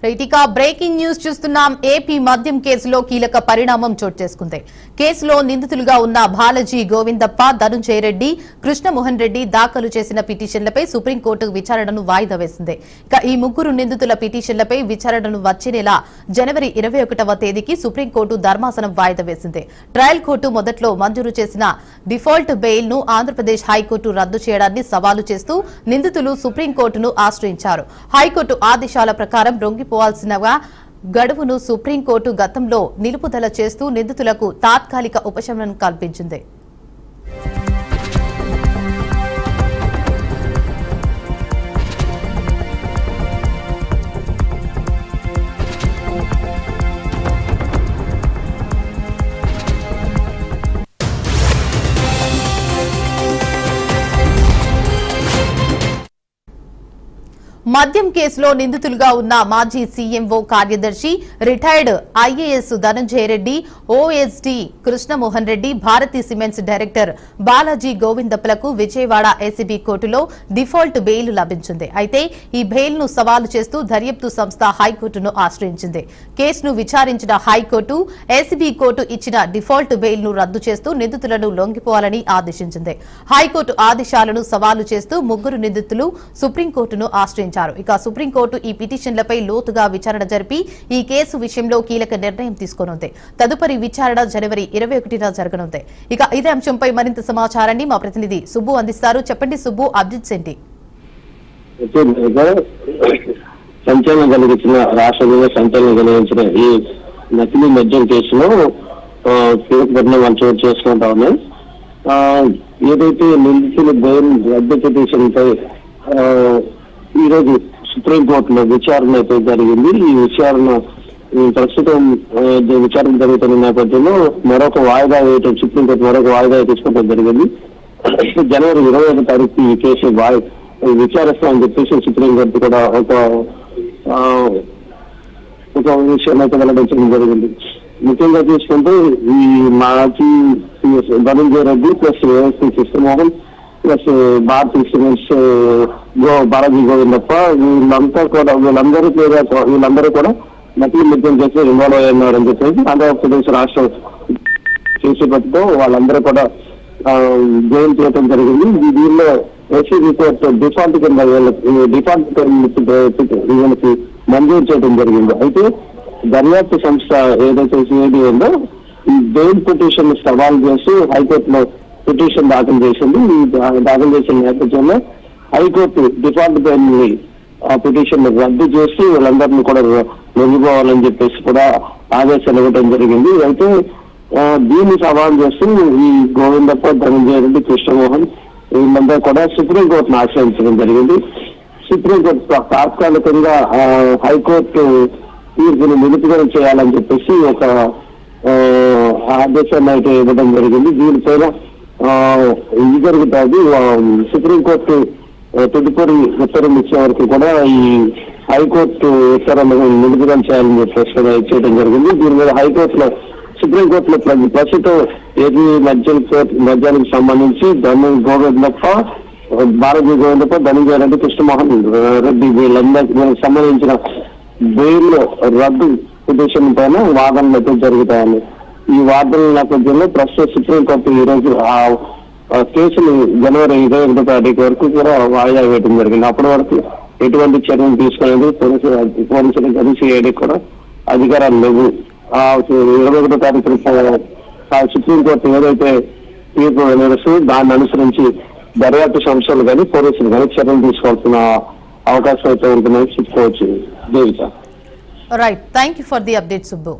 ఇక breaking news చూస్తున్నాం. AP మద్యం కేసులో కీలక పరిణామం చోటు చేసుకుంది. కేసులో నిందితులుగా ఉన్న బాలాజీ గోవిందప్ప, ధనుంజయ రెడ్డి, కృష్ణమోహన్ రెడ్డి దాఖలు చేసిన పిటిషన్లపై సుప్రీంకోర్టు విచారణను వాయిదా వేసింది. ఇక ఈ ముగ్గురు నిందితుల పిటిషన్లపై విచారణను వచ్చే నెల జనవరి 21వ తేదీకి సుప్రీంకోర్టు ధర్మాసనం వాయిదా వేసింది. ట్రయల్ కోర్టు మొదట్లో మంజూరు చేసిన డిఫాల్ట్ బెయిల్ ను ఆంధ్రప్రదేశ్ హైకోర్టు రద్దు చేయడాన్ని సవాలు చేస్తూ నిందితులు సుప్రీంకోర్టును ఆశ్రయించారు. హైకోర్టు ఆదేశాల ప్రకారం పోవాల్సినగా గడువును సుప్రీంకోర్టు గతంలో నిలుపుదల చేస్తూ నిందితులకు తాత్కాలిక ఉపశమనం కల్పించింది. మద్యం కేసులో నిందితులుగా ఉన్న మాజీ సీఎంఓ కార్యదర్శి, retired IAS Dhananjaya Reddy, OSD Krishnamohan Reddy, Bharathi cements director Balaji గోవిందప్పలకు విజయవాడ ఏసీబీ కోర్టులో డిఫాల్ట్ బెయిల్ లభించింది. అయితే ఈ బెయిల్ ను సవాలు చేస్తూ దర్యాప్తు సంస్థ హైకోర్టును ఆశ్రయించింది. కేసును విచారించిన హైకోర్టు ఏసీబీ కోర్టు ఇచ్చిన డిఫాల్ట్ బెయిల్ ను రద్దు చేస్తూ నిందితులను లొంగిపోవాలని ఆదేశించింది. హైకోర్టు ఆదేశాలను సవాలు చేస్తూ ముగ్గురు నిందితులు సుప్రీంకోర్టును ఆశ్రయించారు. ఇక సుప్రీంకోర్టు ఈ పిటిషన్లపై లోతుగా విచారణ జరిపి ఈ కేసు విషయంలో కీలక నిర్ణయం తీసుకోనుంది. తదుపరి విచారణ జనవరి 21న జరగనుంది. ఇక ఇదే అంశంపై మరింత సమాచారాన్ని మా ప్రతినిధి సుబ్బు అందిస్తారు. చెప్పండి సుబ్బు, అప్డేట్స్ ఏంటి? సంచలనం కలిగించిన రాష్ట్రంలో సంచలనం కలిగించిన ఈ నకిలీ మద్యం కేసులో కీలక పరిణామాలు చోటు చేసుకుంటా ఉన్నాయి. ఏదైతే నిందితుల బెయిల్ రద్దు పిటిషన్పై ఈ రోజు సుప్రీంకోర్టులో విచారణ అయితే జరిగింది. ఈ విచారణ ప్రస్తుతం విచారణ జరుగుతున్న నేపథ్యంలో మరొక వాయిదా వేయటం, సుప్రీంకోర్టు మరొక వాయిదా తీసుకోవడం జరిగింది. జనవరి 21వ తారీఖు ఈ కేసు విచారిస్తామని చెప్పేసి సుప్రీంకోర్టు కూడా ఒక విషయం అయితే వెల్లడించడం జరిగింది. ముఖ్యంగా చూసుకుంటే ఈ మాజీ Dhananjaya Reddy plus ASP Krishnamohan plus Bharathi cements Balaji Govindappa వీళ్ళందరూ కూడా నకిలీ మద్యం కేసులో ఇన్వాల్వ్ అయ్యారని చెప్పేసి ఆంధ్రప్రదేశ్ రాష్ట్రం చేసేపటితో వాళ్ళందరూ కూడా జైలు చేయడం జరిగింది. దీనిలో ఏసీ రిపోర్ట్ డిఫాల్ట్ కింద వీళ్ళకి మంజూరు చేయడం జరిగింది. అయితే దర్యాప్తు సంస్థ ఏదైతే సిఐడి ఉందో ఈ బెయిల్ పిటిషన్ సవాల్ చేసి హైకోర్టులో పిటిషన్ దాఖలు చేసింది. దాఖలు చేసిన నేపథ్యంలో హైకోర్టు డిఫాల్ట్ బెయిల్ పిటిషన్ రద్దు చేసి వీళ్ళందరినీ కూడా లొంగిపోవాలని చెప్పేసి కూడా ఆదేశాలు ఇవ్వడం జరిగింది. అయితే దీన్ని సవాల్ చేస్తూ ఈ గోవిందప్ప, ధనంజయ రెడ్డి, కృష్ణమోహన్ వీళ్ళందరూ కూడా సుప్రీంకోర్టును ఆశ్రయించడం జరిగింది. సుప్రీంకోర్టు తాత్కాలికంగా హైకోర్టు తీర్పును నిలుపుదల చేయాలని చెప్పేసి ఒక ఆదేశాన్ని అయితే ఇవ్వడం జరిగింది. దీనిపైన ఇది జరుగుతుంది. సుప్రీంకోర్టు తదుపరి ఉత్తర్వులు ఇచ్చే వరకు కూడా ఈ హైకోర్టు ఉత్తర్వులను నిలుపుదల చేయాలని చెప్పేసి చేయడం జరిగింది. దీని మీద హైకోర్టులో సుప్రీంకోర్టులో ప్రస్తుతం ఏపీ మద్యానికి సంబంధించి గోవిందప్ప, బాలాజీ గోవిందప్ప, ధనంజయ రెడ్డి, కృష్ణమోహన్ రెడ్డి వీళ్ళందరికీ సంబంధించిన బెయిల్ రద్దు పిటిషన్ పైన వాదనలు అయితే జరుగుతాయని, ఈ వాదనల నేపథ్యంలో ప్రస్తుతం సుప్రీంకోర్టు ఈ రోజు ఆ కేసులు జనవరి 21వ తారీఖు వరకు కూడా వాయిదా వేయడం జరిగింది. అప్పటి వరకు ఎటువంటి చర్యలు తీసుకునేది పోలీసులు కానీ సిఐడి కూడా అధికారాలు లేవు. 21వ తారీఖు సుప్రీంకోర్టు ఏదైతే తీర్పు వెలువరిస్తుందో దాన్ని అనుసరించి దర్యాప్తు సంస్థలు కానీ పోలీసులు కానీ చర్యలు తీసుకోవాల్సిన అవకాశం అయితే ఉంటుందని చెప్పుకోవచ్చు. Devika. Right, thank you for the update Subbu.